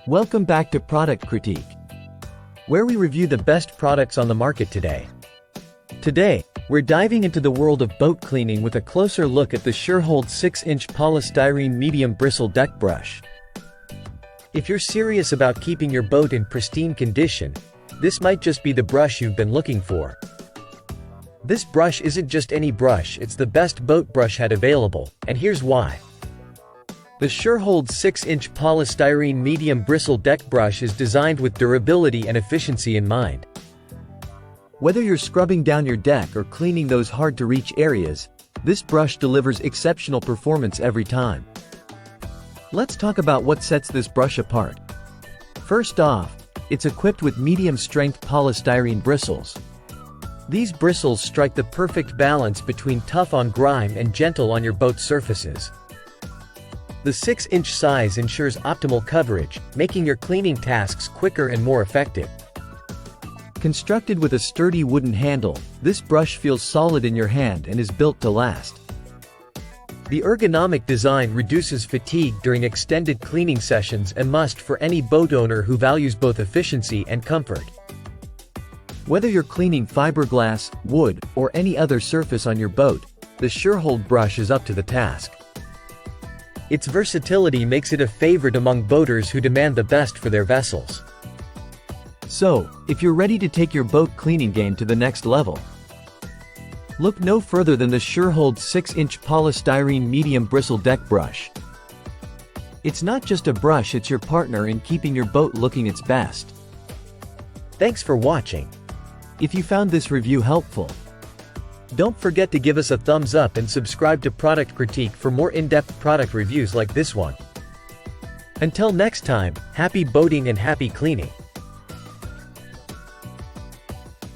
Welcome back to Product Critique, where we review the best products on the market today. Today, we're diving into the world of boat cleaning with a closer look at the Shurhold 6-inch polystyrene medium bristle deck brush. If you're serious about keeping your boat in pristine condition, this might just be the brush you've been looking for. This brush isn't just any brush, it's the best boat brush head available, and here's why. The Shurhold 6-inch polystyrene medium bristle deck brush is designed with durability and efficiency in mind. Whether you're scrubbing down your deck or cleaning those hard-to-reach areas, this brush delivers exceptional performance every time. Let's talk about what sets this brush apart. First off, it's equipped with medium-strength polystyrene bristles. These bristles strike the perfect balance between tough on grime and gentle on your boat's surfaces. The 6-inch size ensures optimal coverage, making your cleaning tasks quicker and more effective. Constructed with a sturdy wooden handle, this brush feels solid in your hand and is built to last. The ergonomic design reduces fatigue during extended cleaning sessions, a must for any boat owner who values both efficiency and comfort. Whether you're cleaning fiberglass, wood, or any other surface on your boat, the Shurhold brush is up to the task. Its versatility makes it a favorite among boaters who demand the best for their vessels. So, if you're ready to take your boat cleaning game to the next level, look no further than the Shurhold 6-inch polystyrene medium bristle deck brush. It's not just a brush, it's your partner in keeping your boat looking its best. Thanks for watching. If you found this review helpful, don't forget to give us a thumbs up and subscribe to Product Critique for more in-depth product reviews like this one. Until next time, happy boating and happy cleaning.